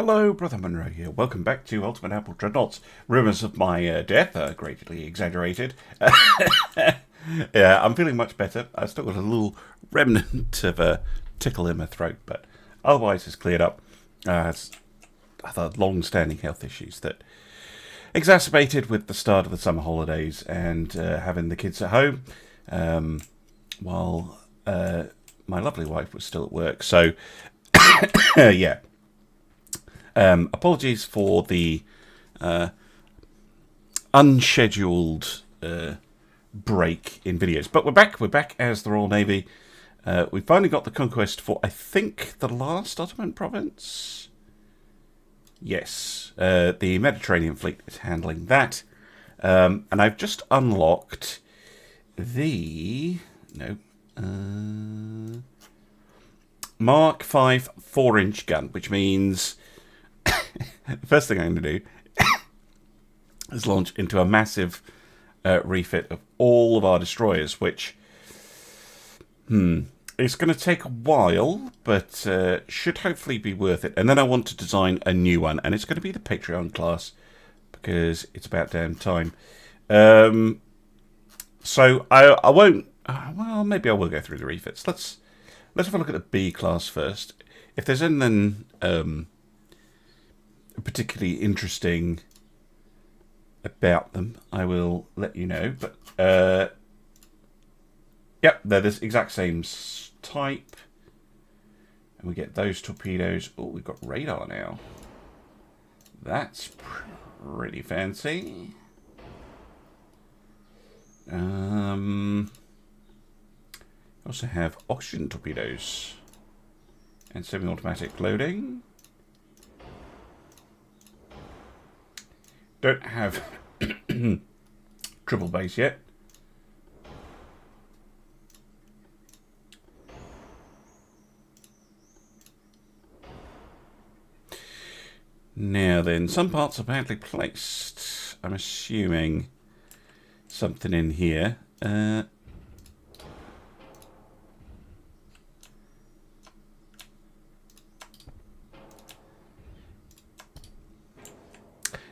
Hello, Brother Monroe here. Welcome back to Ultimate Apple Dreadnoughts. Rumours of my death are greatly exaggerated. Yeah, I'm feeling much better. I've still got a little remnant of a tickle in my throat, but otherwise it's cleared up. I've had long-standing health issues that exacerbated with the start of the summer holidays and having the kids at home while my lovely wife was still at work. So, yeah. Apologies for the unscheduled break in videos, but we're back as the Royal Navy. We finally got the conquest for, I think, the last Ottoman province. Yes, the Mediterranean fleet is handling that, and I've just unlocked the Mark 5 4-inch gun, which means the first thing I'm going to do is launch into a massive refit of all of our destroyers, which it's going to take a while, but should hopefully be worth it. And then I want to design a new one, and it's going to be the Patreon class, because it's about damn time. So I won't... well, maybe I will go through the refits. Let's have a look at the B class first. If there's anything particularly interesting about them, I will let you know. But yep, they're this exact same type, and we get those torpedoes. Oh, we've got radar now. That's pretty fancy. Also have oxygen torpedoes and semi-automatic loading. Don't have triple base yet. Now then, some parts are badly placed. I'm assuming something in here.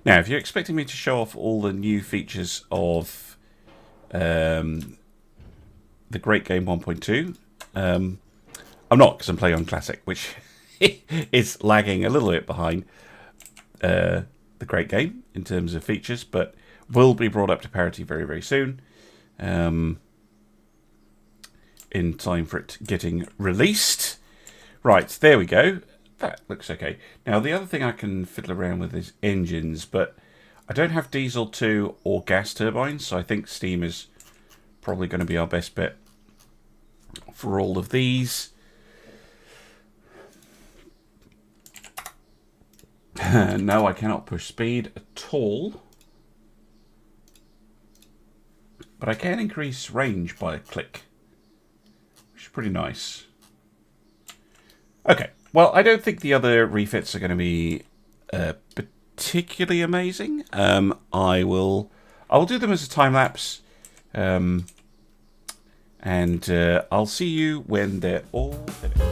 Now, if you're expecting me to show off all the new features of the Great Game 1.2, I'm not, because I'm playing on Classic, which is lagging a little bit behind the Great Game in terms of features, but will be brought up to parity very, very soon, in time for it getting released. Right, there we go. That looks okay. Now, the other thing I can fiddle around with is engines, but I don't have diesel 2 or gas turbines, so I think steam is probably going to be our best bet for all of these. No, I cannot push speed at all, but I can increase range by a click, which is pretty nice. Okay. Well, I don't think the other refits are going to be particularly amazing. I will do them as a time lapse, and I'll see you when they're all finished.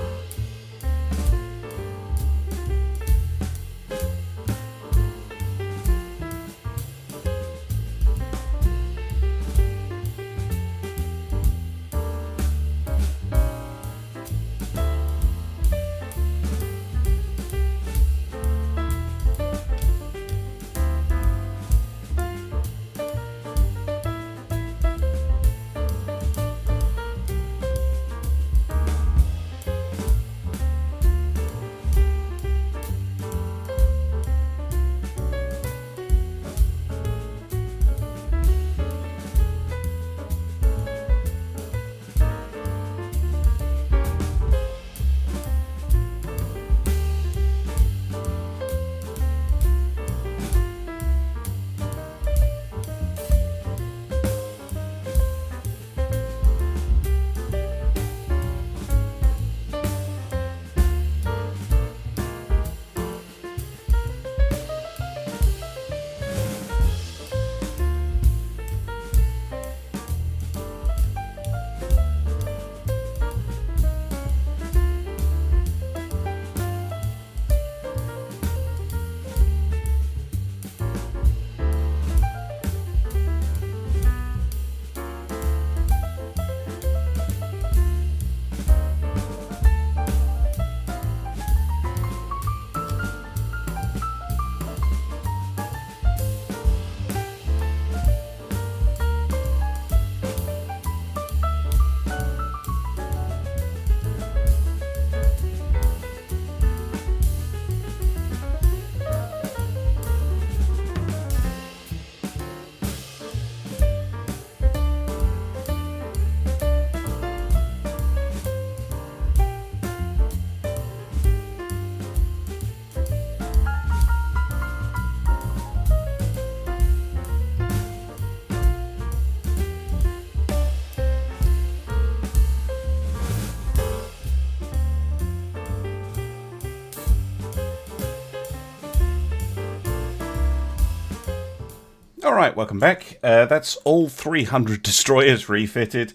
Alright, welcome back. That's all 300 destroyers refitted.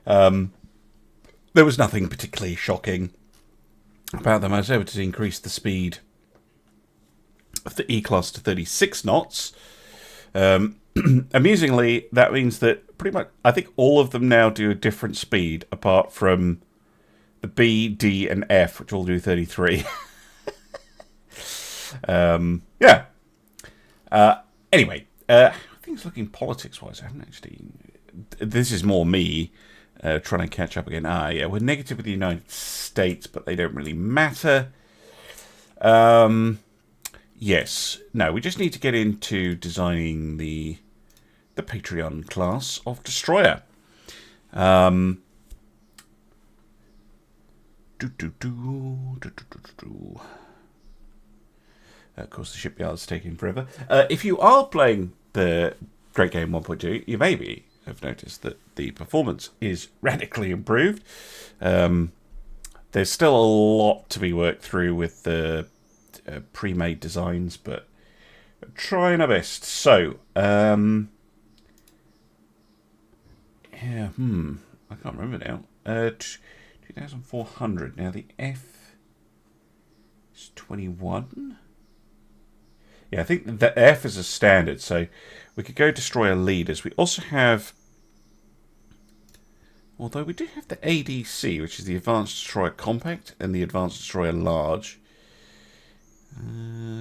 There was nothing particularly shocking about them. I was able to increase the speed of the E-Class to 36 knots. Amusingly, that means that pretty much, I think all of them now do a different speed, apart from the B, D, and F, which all do 33. Yeah. Anyway, things looking politics-wise, I haven't actually... This is more me trying to catch up again. Yeah, we're negative with the United States, but they don't really matter. Yes. No, we just need to get into designing the Patreon class of destroyer. Of course, the shipyard's taking forever. If you are playing the Great Game 1.2, you maybe have noticed that the performance is radically improved. There's still a lot to be worked through with the pre-made designs, but trying our best. So, yeah, I can't remember now. 2,400. Now the F is 21. Yeah, I think the F is a standard, so we could go destroyer leaders. We also have, although we do have the ADC, which is the Advanced Destroyer Compact, and the Advanced Destroyer Large.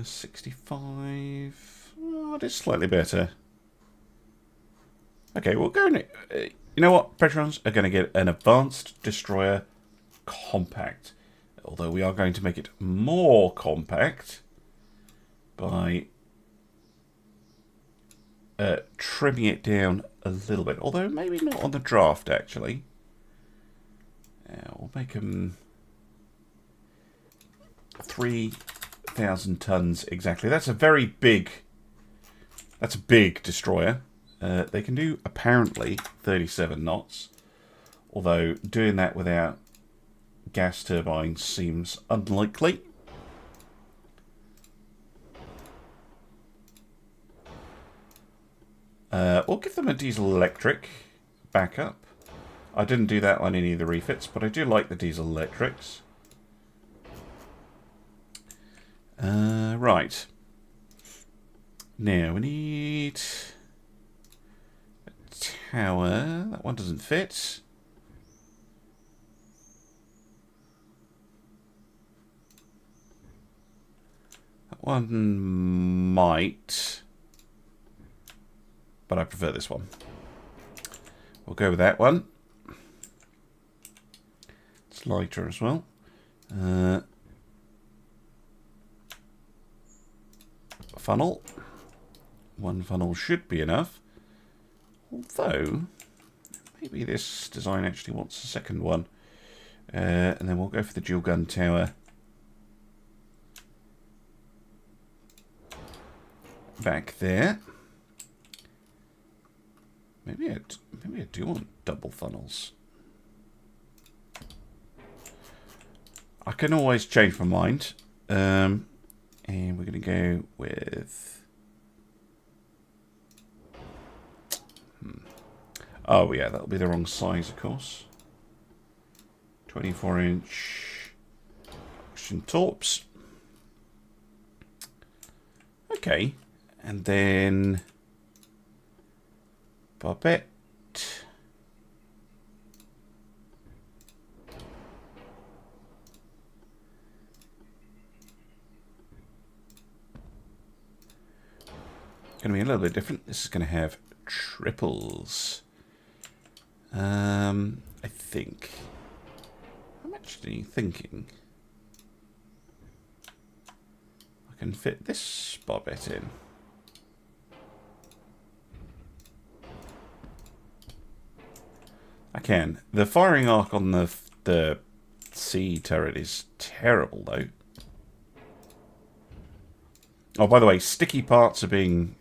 65. Oh, it is slightly better. Okay, we'll go. You know what? Patrons are going to get an Advanced Destroyer Compact. Although we are going to make it more compact by trimming it down a little bit. Although maybe not on the draft, actually. We'll make them 3,000 tons exactly. That's a very big... That's a big destroyer. They can do, apparently, 37 knots. Although, doing that without gas turbines seems unlikely. We'll give them a diesel-electric backup. I didn't do that on any of the refits, but I do like the diesel-electrics. Right. Now, we need a tower. That one doesn't fit. That one might. But I prefer this one. We'll go with that one. It's lighter as well. Funnel. One funnel should be enough. Although, maybe this design actually wants a second one. And then we'll go for the dual gun tower. Back there. Maybe I do want double funnels. I can always change my mind. And we're going to go with... Oh, yeah, that'll be the wrong size, of course. 24-inch action torps. Okay. And then... Barbette. Going to be a little bit different. This is going to have triples. I think. I'm actually thinking I can fit this barbette in. I can. The firing arc on the C turret is terrible, though. Oh, by the way, sticky parts are being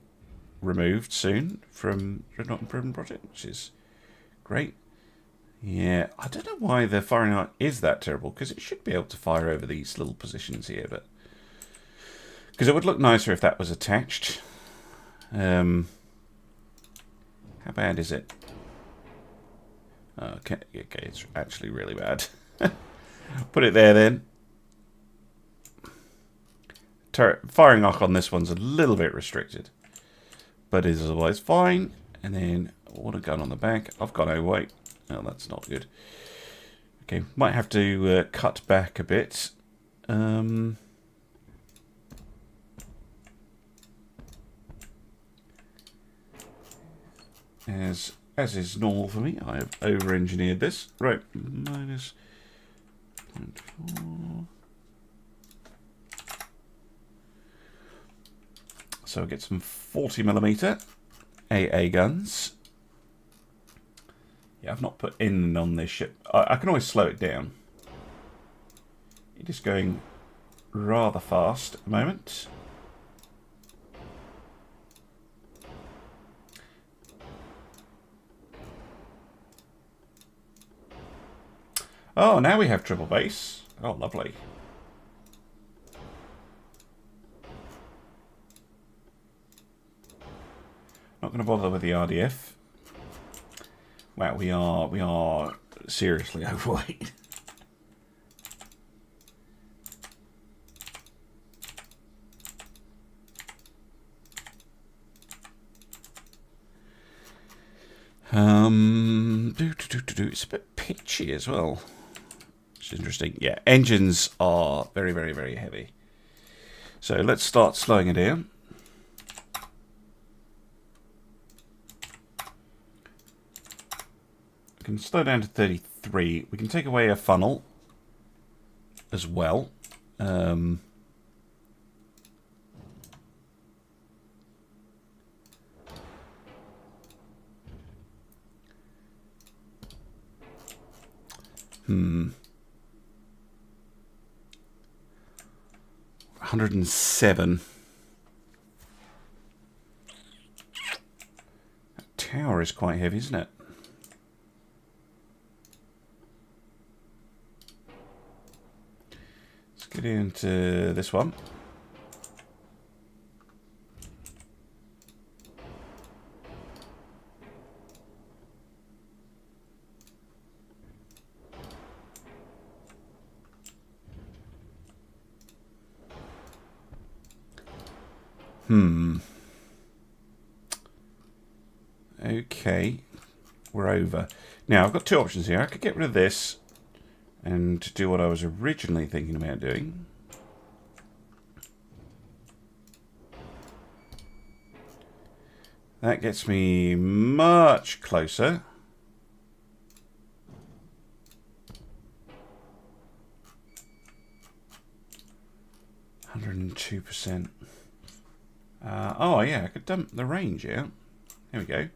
removed soon from Dreadnought Improvement Project, which is great. Yeah, I don't know why the firing arc is that terrible, because it should be able to fire over these little positions here, but... Because it would look nicer if that was attached. How bad is it? Okay, it's actually really bad. Put it there then. Firing arc on this one's a little bit restricted, but is otherwise fine. And then water gun on the back. I've got no weight. Oh, that's not good. Okay, might have to cut back a bit. As is normal for me, I have over-engineered this. Right, minus 0.4. So I'll get some 40mm AA guns. Yeah, I've not put in on this ship. I can always slow it down. It is going rather fast at the moment. Oh, now we have triple base. Oh, lovely. Not going to bother with the RDF. Wow, we are seriously overweight. It's a bit pitchy as well. Which is interesting. Yeah, engines are very, very, very heavy. So let's start slowing it down. We can slow down to 33. We can take away a funnel as well. Hmm. 107. That tower is quite heavy, isn't it? Let's get into this one. Okay, we're over. Now, I've got two options here. I could get rid of this and do what I was originally thinking about doing. That gets me much closer. %. Oh, yeah, I could dump the range out. There we go.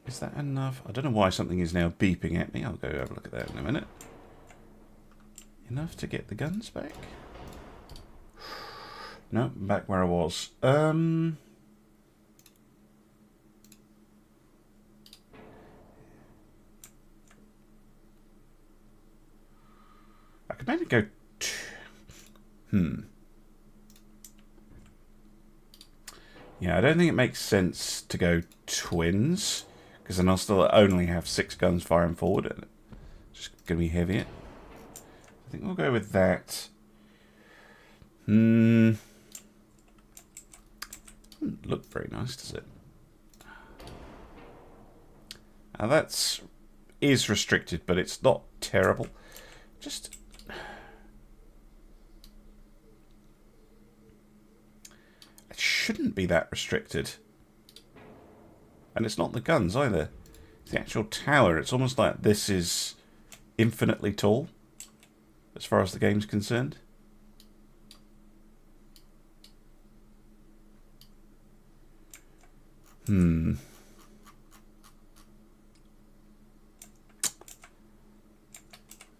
Is that enough? I don't know why something is now beeping at me. I'll go have a look at that in a minute. Enough to get the guns back? No, back where I was. I could maybe go... Yeah, I don't think it makes sense to go twins, because then I'll still only have 6 guns firing forward, and it's just going to be heavier. I think we'll go with that. Doesn't look very nice, does it? Now that's is restricted, but it's not terrible. Just... shouldn't be that restricted. And it's not the guns either. It's the actual tower. It's almost like this is infinitely tall as far as the game's concerned.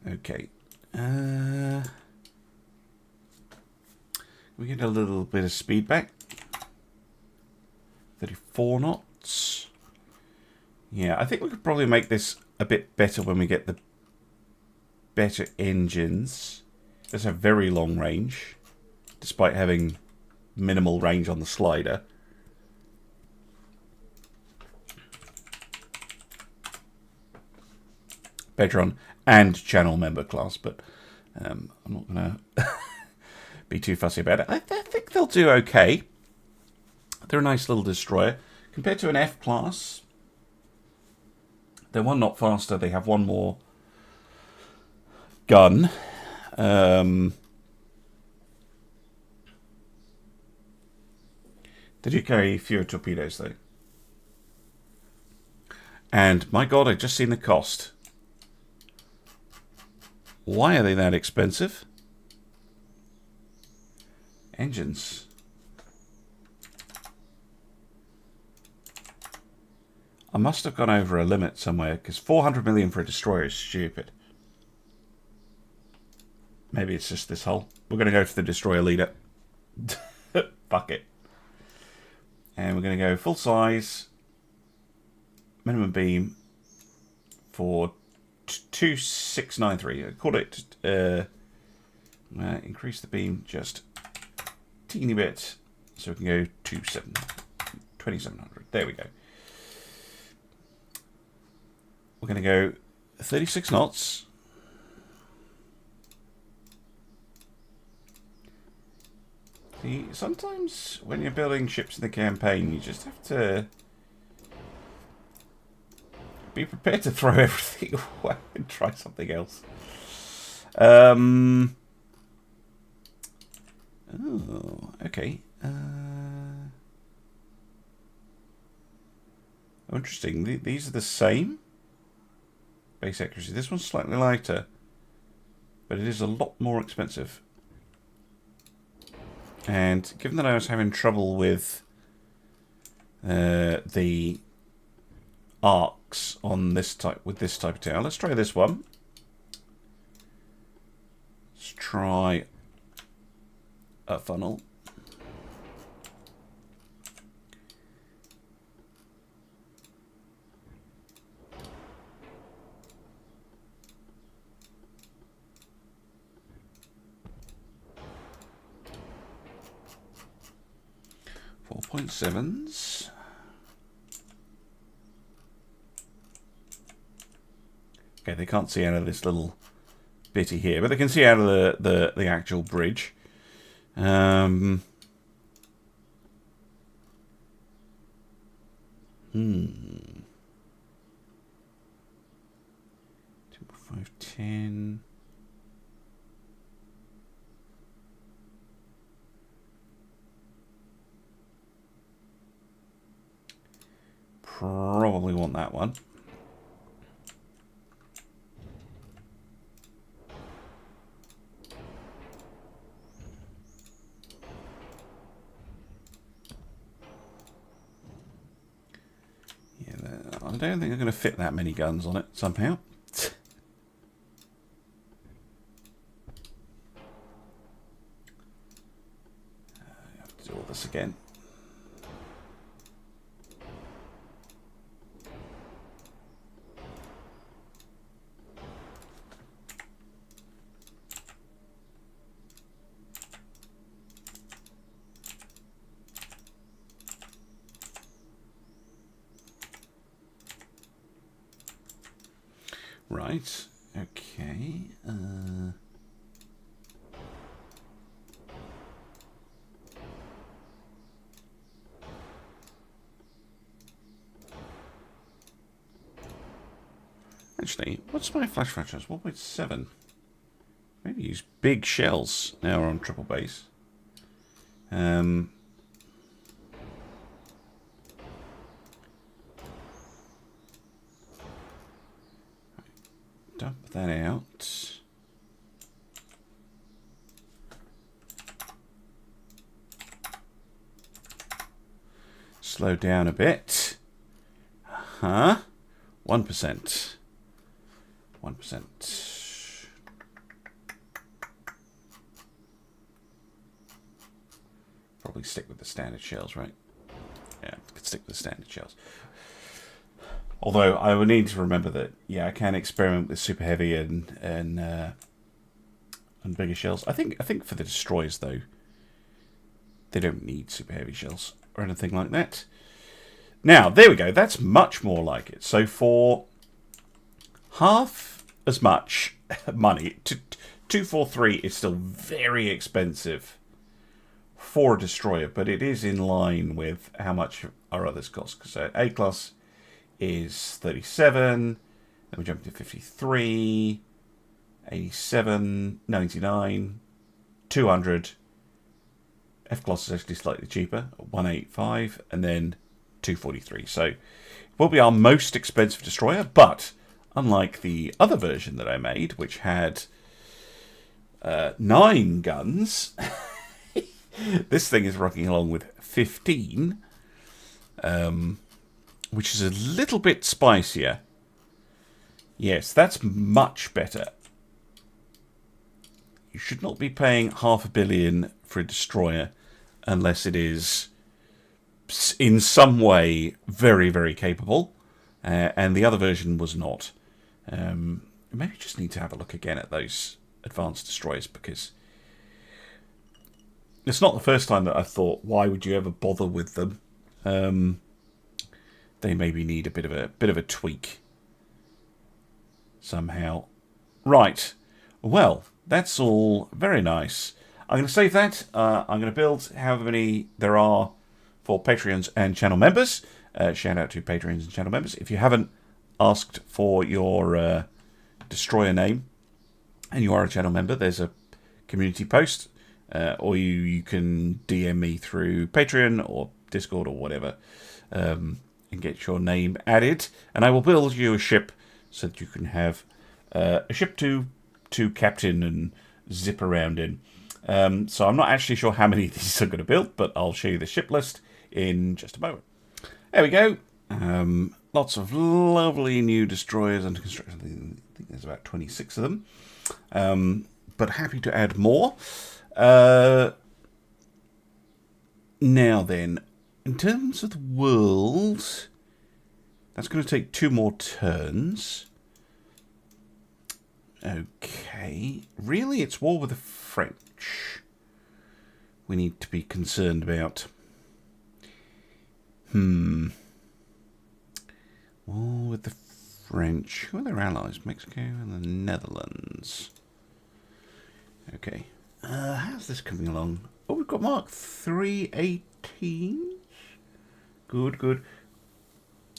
Okay. We get a little bit of speed back. 34 knots. Yeah, I think we could probably make this a bit better when we get the better engines. This has very long range, despite having minimal range on the slider. Bedron and channel member class, but I'm not going to be too fussy about it. I think they'll do okay. They're a nice little destroyer. Compared to an F class, they're one knot faster. They have one more gun. They do carry fewer torpedoes, though. And, my God, I've just seen the cost. Why are they that expensive? Engines. I must have gone over a limit somewhere, because 400 million for a destroyer is stupid. Maybe it's just this hull. We're going to go for the destroyer leader. Fuck it. And we're going to go full size. Minimum beam for 2693. I call it increase the beam just a teeny bit, so we can go to 2700. There we go. We're going to go 36 knots. See, sometimes when you're building ships in the campaign, you just have to be prepared to throw everything away and try something else. Oh, okay. Oh, interesting. These are the same base accuracy. This one's slightly lighter, but it is a lot more expensive. And given that I was having trouble with the arcs on this type with this type of tail, let's try this one. Let's try a funnel. .7s. Okay, they can't see out of this little bitty here, but they can see out of the actual bridge. 510. Probably want that one. Yeah, I don't think I'm going to fit that many guns on it somehow. I have to do all this again. Right, okay. Actually, what's my flash fractures? 1.7. Maybe use big shells now we're on triple base. Dump that out. Slow down a bit. 1%. 1%. Probably stick with the standard shells, right? Yeah, could stick with the standard shells. Although I would need to remember that, yeah, I can experiment with super heavy and bigger shells. I think for the destroyers though, they don't need super heavy shells or anything like that. Now there we go. That's much more like it. So for half as much money. 243 is still very expensive for a destroyer, but it is in line with how much our others cost. So A class is 37, then we jump to 53, 87, 99, 200. F class is actually slightly cheaper, 185, and then 243. So it will be our most expensive destroyer, but unlike the other version that I made, which had 9 guns, this thing is rocking along with 15, which is a little bit spicier. Yes, that's much better. You should not be paying $500 million for a destroyer unless it is in some way very, very capable. And the other version was not. Maybe just need to have a look again at those advanced destroyers, because it's not the first time that I've thought, why would you ever bother with them? They maybe need a bit of a tweak somehow. Right. Well, that's all very nice. I'm going to save that. I'm going to build however many there are for Patreons and channel members. Shout out to Patreons and channel members. If you haven't asked for your destroyer name and you are a channel member, there's a community post, or you can DM me through Patreon or Discord or whatever, and get your name added, and I will build you a ship so that you can have a ship to Captain and zip around in. So I'm not actually sure how many of these I'm going to build, but I'll show you the ship list in just a moment. There we go. Lots of lovely new destroyers under construction. I think there's about 26 of them. But happy to add more. Now then, in terms of the world, that's going to take 2 more turns. Okay. Really, it's war with the French we need to be concerned about. War with the French. Who are their allies? Mexico and the Netherlands. Okay. How's this coming along? Oh, we've got Mark 318. Good, good.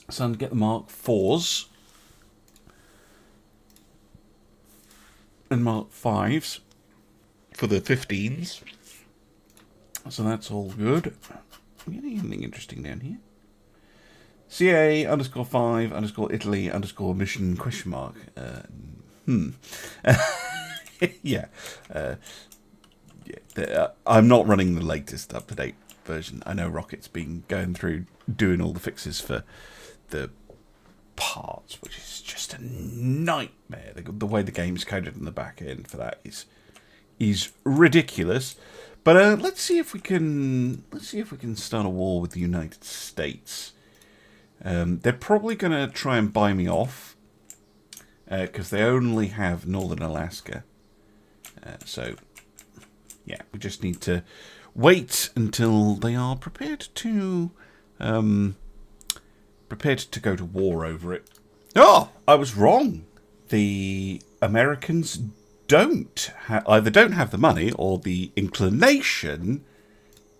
So get the Mark 4s. And Mark 5s for the 15s. So that's all good. Anything interesting down here? CA _5 _Italy _mission question mark. Yeah. I'm not running the latest up-to-date version. I know Rocket's been going through doing all the fixes for the parts, which is just a nightmare. The way the game's coded in the back end for that is ridiculous. But let's see if we can start a war with the United States. They're probably going to try and buy me off because they only have northern Alaska. So yeah, we just need to wait until they are prepared to go to war over it. Oh, I was wrong. The Americans either don't have the money or the inclination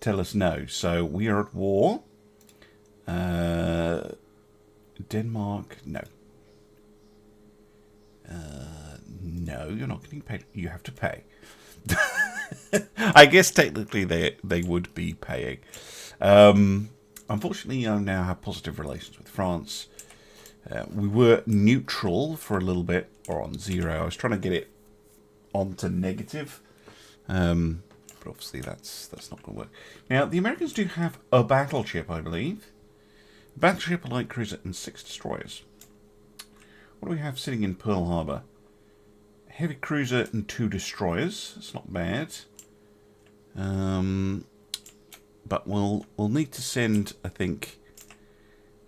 tell us no. So we are at war. Denmark, no. No, you're not getting paid. You have to pay. I guess technically they would be paying. Unfortunately, I now have positive relations with France. We were neutral for a little bit, or on 0. I was trying to get it onto negative, but obviously that's not going to work. Now, the Americans do have a battleship, I believe. A battleship, a light cruiser, and 6 destroyers. What do we have sitting in Pearl Harbor? A heavy cruiser and 2 destroyers. That's not bad. But we'll need to send, I think,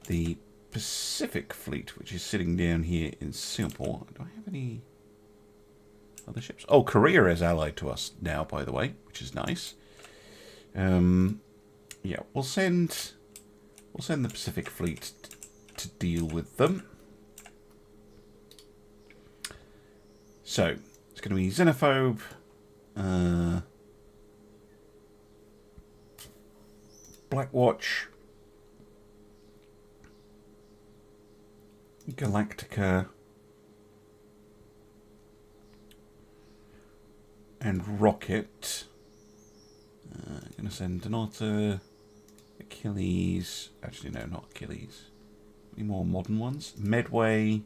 the Pacific Fleet, which is sitting down here in Singapore. Do I have any other ships? Oh, Korea is allied to us now, by the way, which is nice. Yeah, we'll send the Pacific Fleet to deal with them. So, it's going to be Xenophobe. Blackwatch. Galactica. And Rocket. Going to send Donata, Achilles. Actually, no, not Achilles. Any more modern ones? Medway,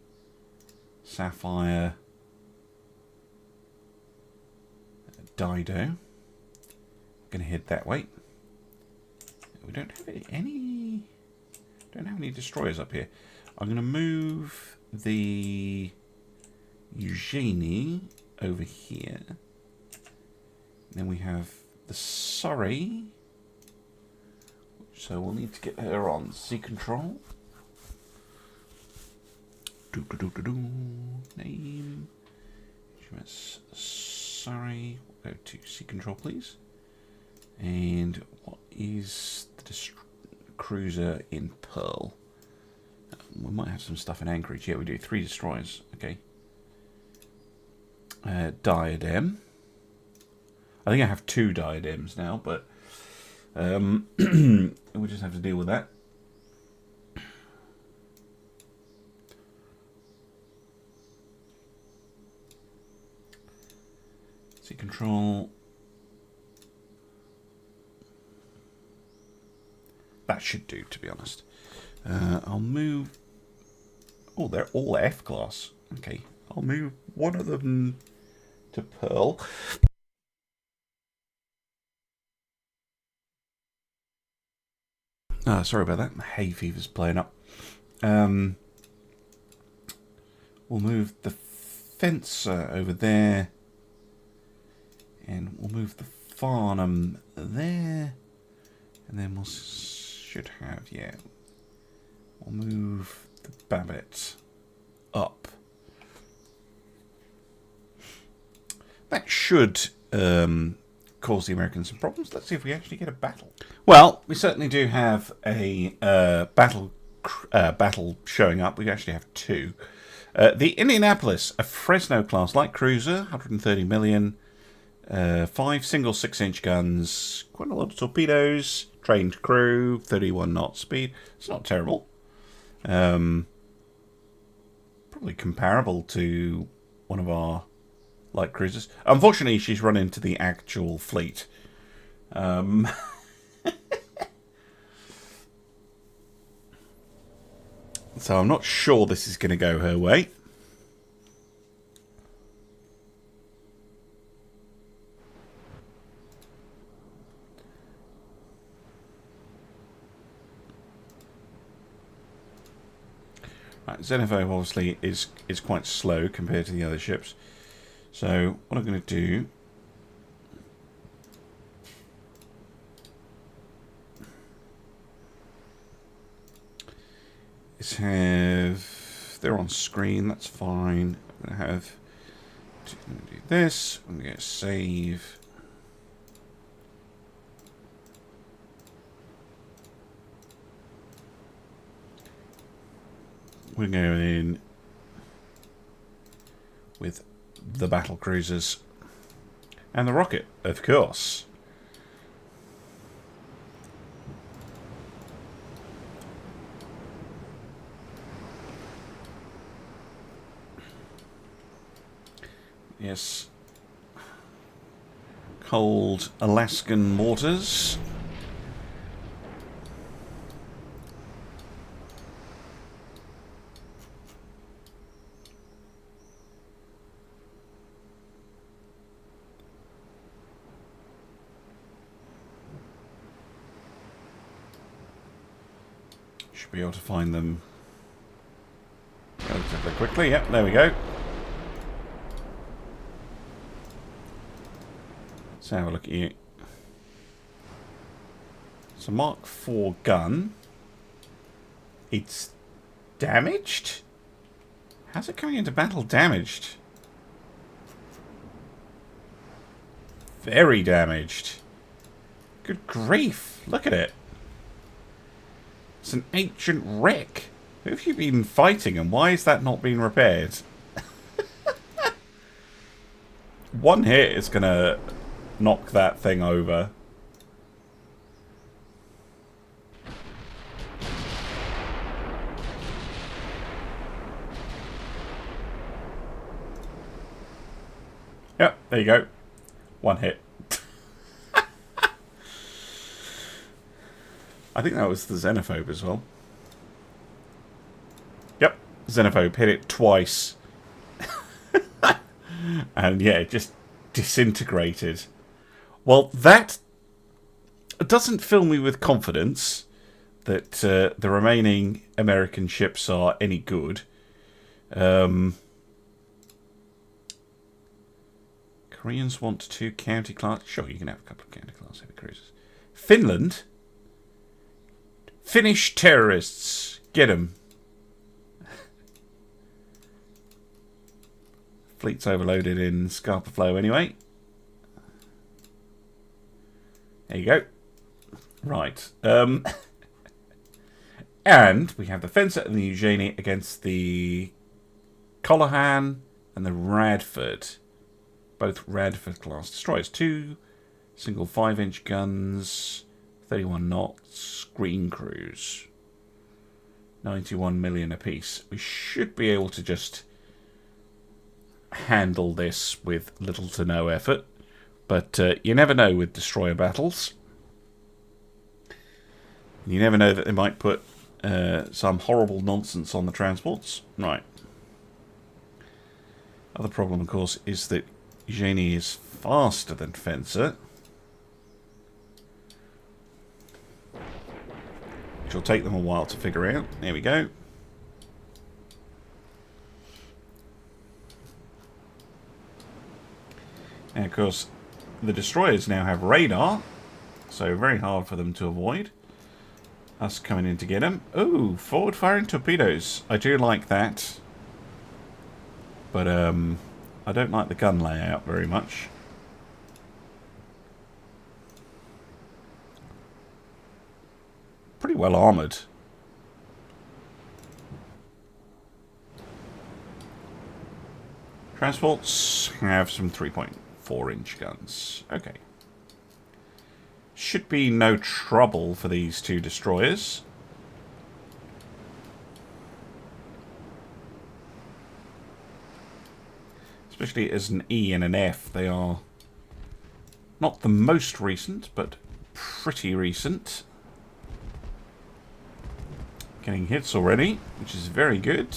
Sapphire, Dido. Going to head that way. We don't have any. Don't have any destroyers up here. I'm going to move the Eugenie over here. Then we have the Surrey. So we'll need to get her on sea control. Name. Surrey. We'll go to sea control, please. And what is the cruiser in Pearl? We might have some stuff in Anchorage. Yeah, we do. 3 destroyers. Okay. Diadem. I think I have 2 diadems now, but we'll just have to deal with that. Sea control. That should do, to be honest. I'll move... Oh, they're all F-class. Okay. I'll move one of them to Pearl. Sorry about that. My hay fever's playing up. We'll move the Fencer over there. And we'll move the Farnham there. And then we'll should have, yeah. We'll move the Babbitt up. That should cause the Americans some problems. Let's see if we actually get a battle. Well, we certainly do have a battle showing up. We actually have 2. The Indianapolis, a Fresno-class light cruiser, 130 million, 5 single 6-inch guns, quite a lot of torpedoes, trained crew, 31 knot speed. It's not terrible. Probably comparable to one of our light cruisers. Unfortunately, she's run into the actual fleet. So I'm not sure this is going to go her way. Right, Xenophobe obviously is quite slow compared to the other ships. So what I'm going to do is have... They're on screen, that's fine. I'm going to have... I'm going to do this. I'm going to save... We're going in with the battle cruisers and the rocket, of course. Yes. Cold Alaskan mortars. Should be able to find them relatively quickly. Yep, there we go. Let's have a look at you. It's a Mark IV gun. It's damaged? How's it coming into battle damaged? Very damaged. Good grief. Look at it. It's an ancient wreck. Who have you been fighting and why is that not being repaired? one hit is going to knock that thing over. Yep, there you go. One hit. I think that was the Xenophobe as well. Yep, Xenophobe hit it twice. And yeah, it just disintegrated. Well, that doesn't fill me with confidence that the remaining American ships are any good. Koreans want 2 county class. Sure, you can have a couple of county class heavy cruisers. Finland. Finnish terrorists. Get them. Fleet's overloaded in Scarpa Flow anyway. There you go. Right. And we have the Fencer and the Eugenie against the Colohan and the Radford. Both Radford class destroyers. 2 single 5-inch guns, 31 knots, screen crews. 91 million apiece. We should be able to just handle this with little to no effort. But you never know with destroyer battles. You never know that they might put some horrible nonsense on the transports. Right. Other problem, of course, is that Eugenie is faster than Fencer. Which will take them a while to figure out. There we go. And of course, the destroyers now have radar. So very hard for them to avoid. Us coming in to get them. Ooh, forward firing torpedoes. I do like that. But I don't like the gun layout very much. Pretty well armoured. Transports have some 3.4-inch guns. Okay. Should be no trouble for these 2 destroyers. Especially as an E and an F, they are not the most recent, but pretty recent. Getting hits already, which is very good.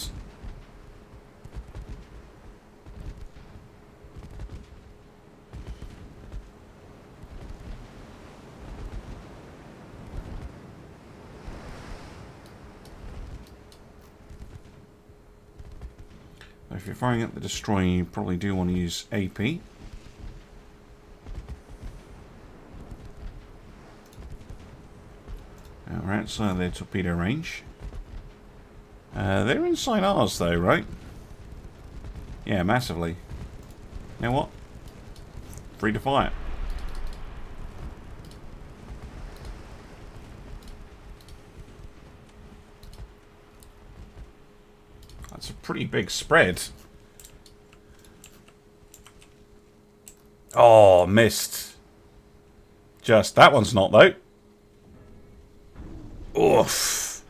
If you're firing at the destroyer, you probably do want to use AP. We're outside their torpedo range. They're inside ours though, right? Yeah, massively. You know what? Free to fire. That's a pretty big spread. Oh, missed. Just that one's not though. Oof.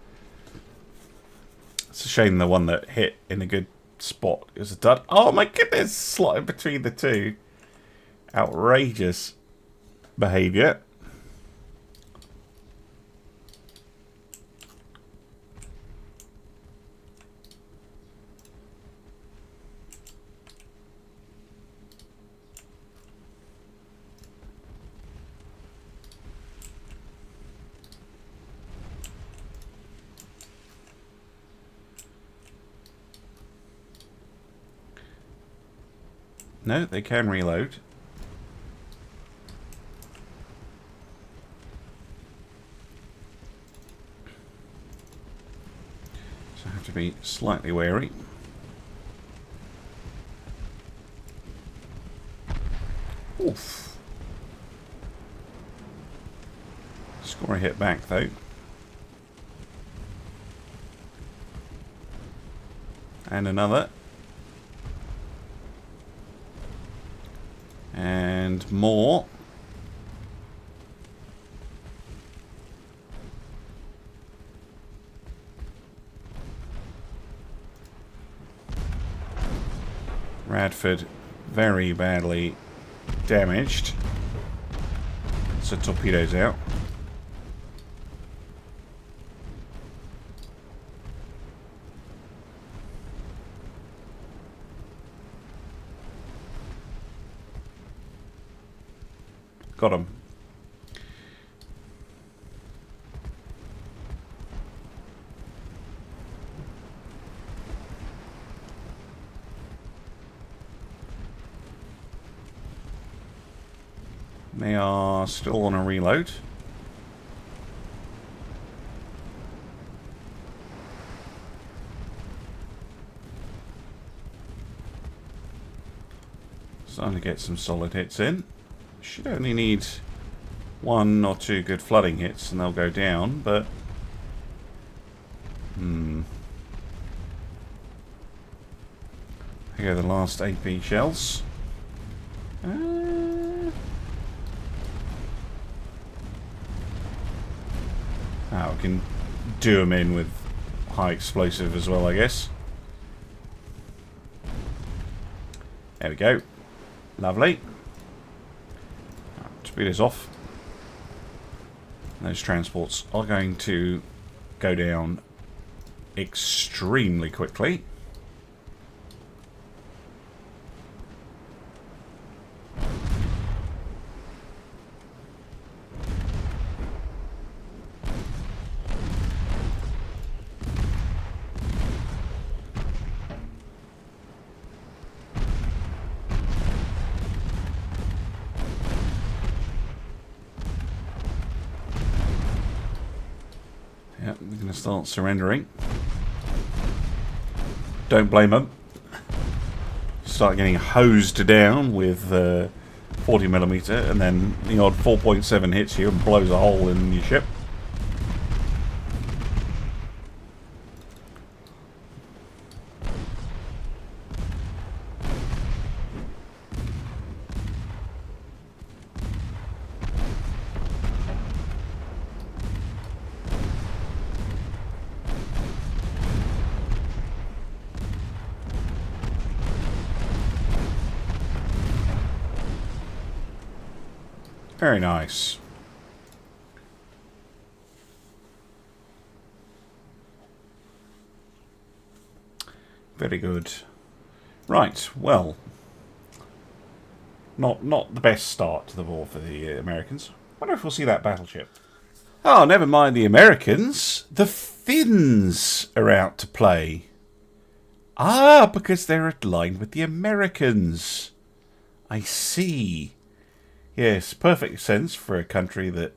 It's a shame the one that hit in a good spot is a dud. Oh my goodness, slotted between the 2. Outrageous behaviour. No, they can reload. So I have to be slightly wary. Oof. Score a hit back though. And another. And more. Radford very badly damaged. So torpedoes out. Got him. They are still on a reload. Starting to get some solid hits in. Should only need 1 or 2 good flooding hits and they'll go down, but... Here go the last AP shells. We can do them in with high explosive as well, I guess. There we go. Lovely. Torpedoes off. Those transports are going to go down extremely quickly. Start surrendering. Don't blame them. Start getting hosed down with 40mm, and then the odd 4.7 hits you and blows a hole in your ship. Very nice. Very good. Right, well, not the best start to the war for the Americans. Wonder if we'll see that battleship. Oh, never mind the Americans. The Finns are out to play. Ah, because they're aligned with the Americans. I see. Yes, perfect sense for a country that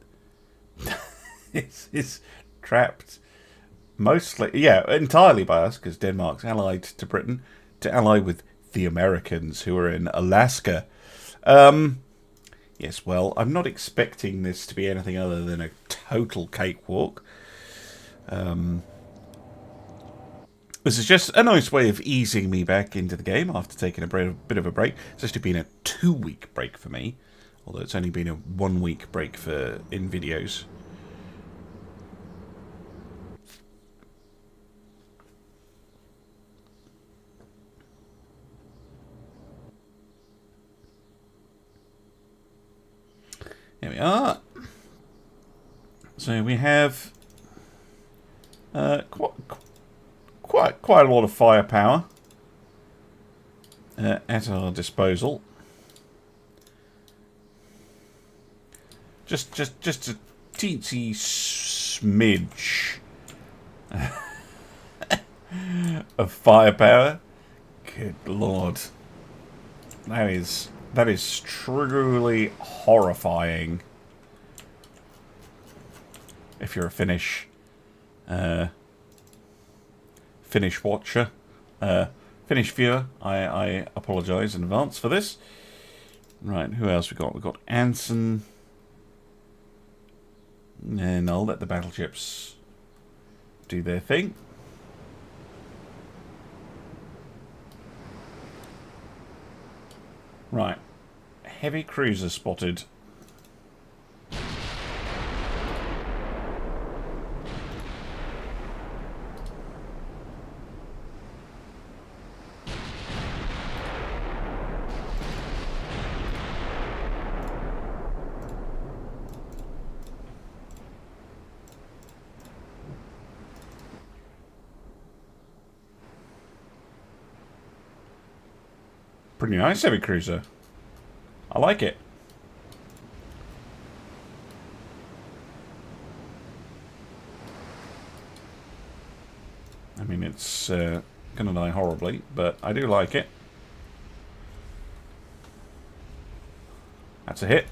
is trapped mostly, yeah, entirely by us, because Denmark's allied to Britain, to ally with the Americans who are in Alaska. Yes, well, I'm not expecting this to be anything other than a total cakewalk. This is just a nice way of easing me back into the game after taking a bit of a break. It's actually been a 2-week break for me. Although it's only been a 1-week break in videos. Here we are. So we have quite a lot of firepower at our disposal. Just a teensy smidge of firepower. Good lord, that is truly horrifying. If you're a Finnish watcher, Finnish viewer, I apologise in advance for this. Right, who else we got? We got Anson. And I'll let the battleships do their thing. Right. heavy cruiser spotted. Pretty nice heavy cruiser. I like it. I mean, it's gonna die horribly, but I do like it. That's a hit.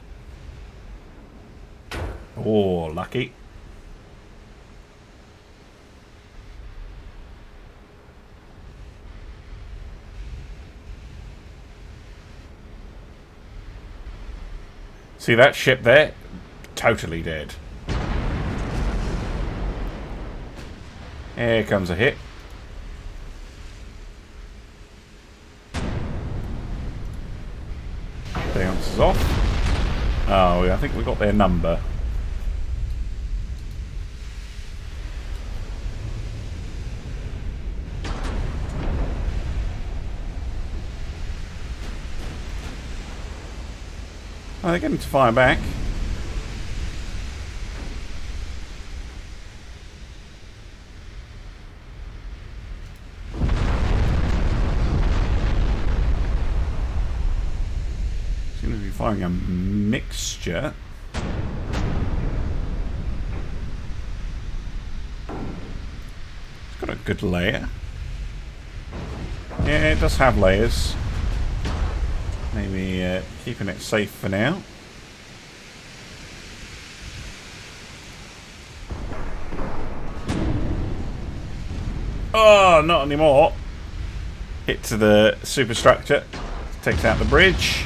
Oh, lucky. See that ship there? Totally dead. Here comes a hit. Bounces off. Oh, I think we got their number. Oh, they're getting to fire back. Seems to be firing a mixture. It's got a good layer. Yeah, it does have layers. Maybe keeping it safe for now. Oh, not anymore. Hit to the superstructure. Takes out the bridge.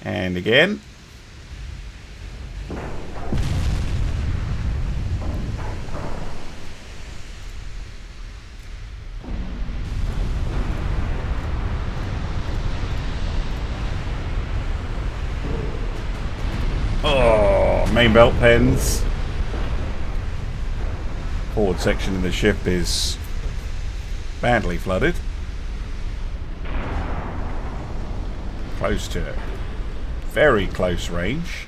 And again. Oh, main belt pens. Forward section of the ship is badly flooded. Close to it. Very close range.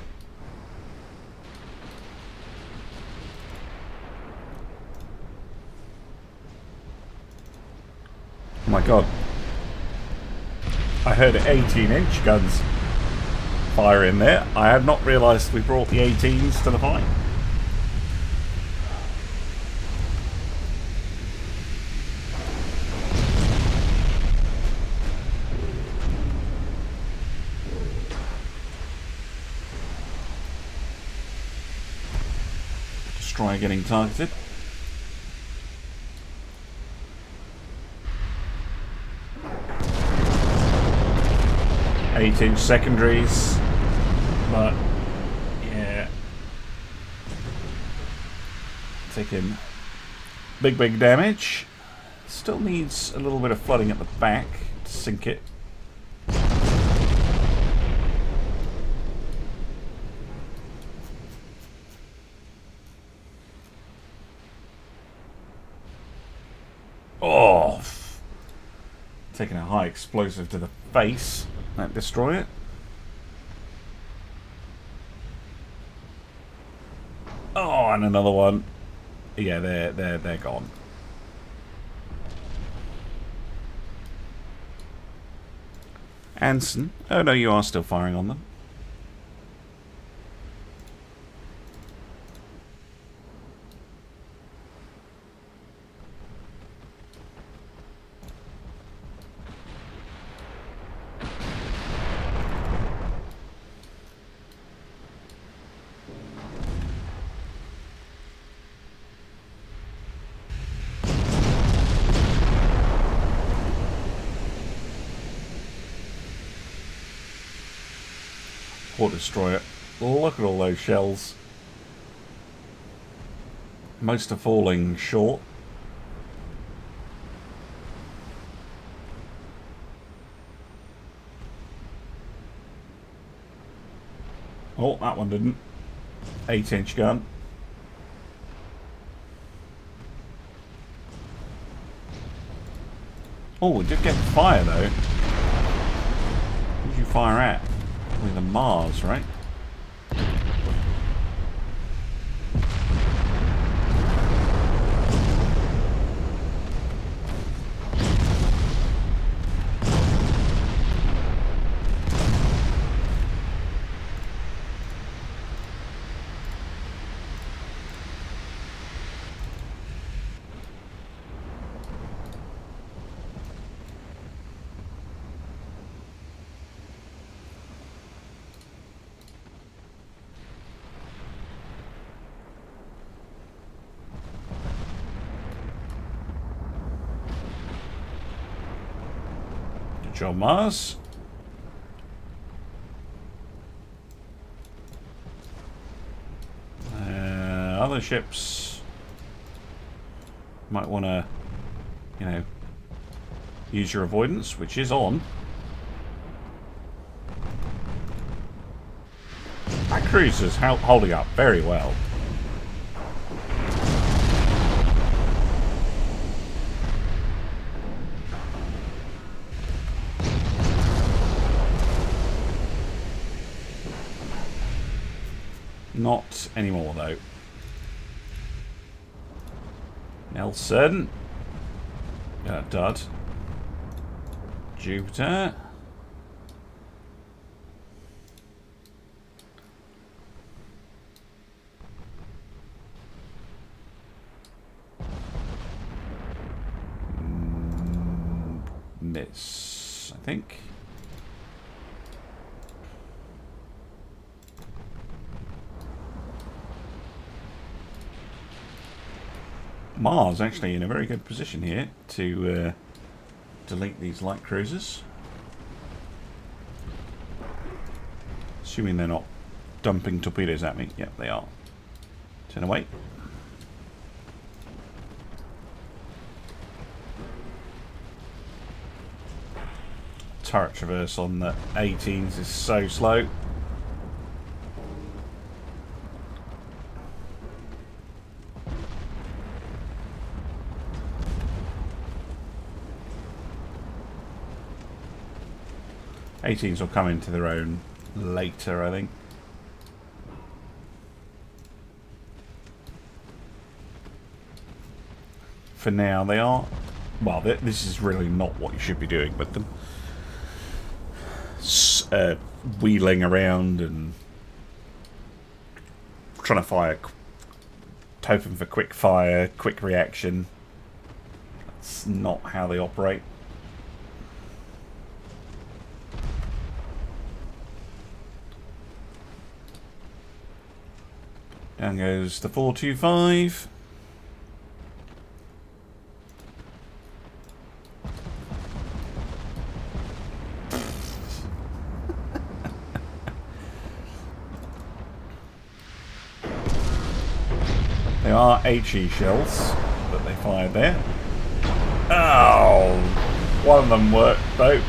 Oh my god. I heard 18-inch guns fire in there. I had not realised we brought the 18s to the fight. Destroyer getting targeted. Eight-inch secondaries, but yeah, taking big damage. Still needs a little bit of flooding at the back to sink it. Oh, taking a high explosive to the face. That destroy it. Oh, and another one. Yeah, they're gone. Anson. Oh no, you are still firing on them. Destroyer. Look at all those shells. Most are falling short. Oh, that one didn't. 8-inch gun. Oh, we did get fire though. Who did you fire at? With a Mars, right? John Mars. Other ships might want to, you know, use your avoidance, which is on. That cruiser's holding up very well. Not anymore, though. Nelson. Dud. Jupiter. Miss, I think. Mars actually in a very good position here to delete these light cruisers. Assuming they're not dumping torpedoes at me. Yep, they are. Turn away. Turret traverse on the 18s is so slow. Will come into their own later, I think. For now, they are. Well, this is really not what you should be doing with them. Wheeling around and trying to fire, hoping for quick fire, quick reaction. That's not how they operate. Down goes the 425. They are HE shells that they fired there. Oh! One of them worked though.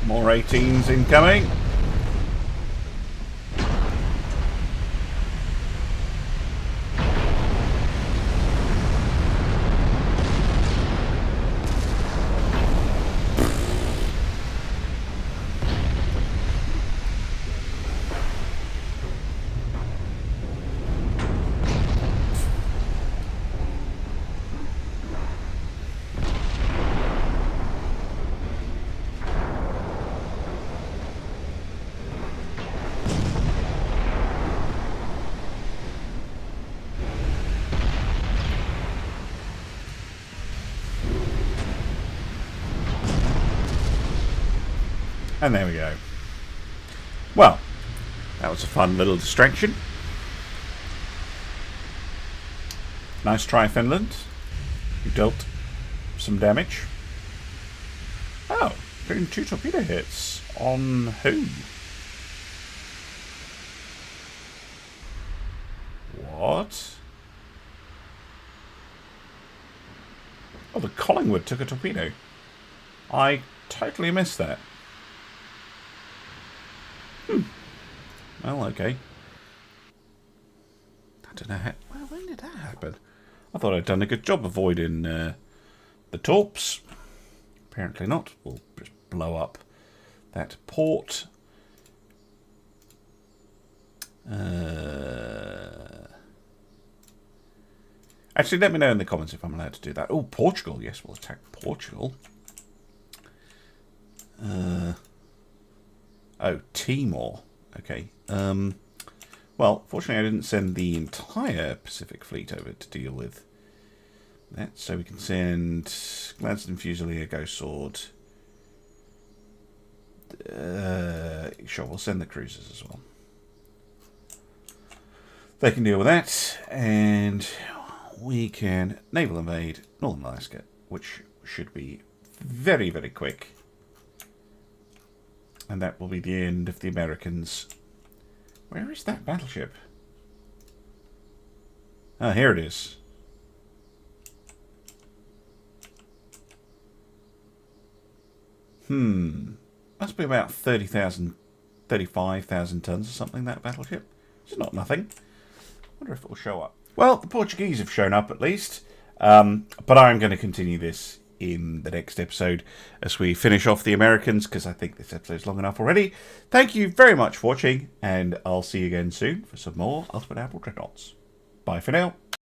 More 18s incoming. And there we go. Well, that was a fun little distraction. Nice try, Finland. You dealt some damage. Oh, doing 2 torpedo hits. On whom? What? Oh, the Collingwood took a torpedo. I totally missed that. Well, okay. I don't know how... Well, when did that happen? I thought I'd done a good job avoiding the torps. Apparently not. We'll just blow up that port. Actually, let me know in the comments if I'm allowed to do that. Oh, Portugal. Yes, we'll attack Portugal. Oh, Timor. Okay. Well, fortunately, I didn't send the entire Pacific Fleet over to deal with that. So we can send Gladstone Fusilier, Ghost Sword. Sure, we'll send the cruisers as well. They can deal with that, and we can naval invade Northern Alaska, which should be very, very quick. And that will be the end of the Americans. Where is that battleship? Ah, here it is. Must be about 30,000, 35,000 tons or something, that battleship. It's not nothing. Wonder if it will show up. Well, the Portuguese have shown up at least. But I'm going to continue this in the next episode as we finish off the Americans, because I think this episode's long enough already. Thank you very much for watching, and I'll see you again soon for some more Ultimate Admiral Dreadnoughts. Bye for now.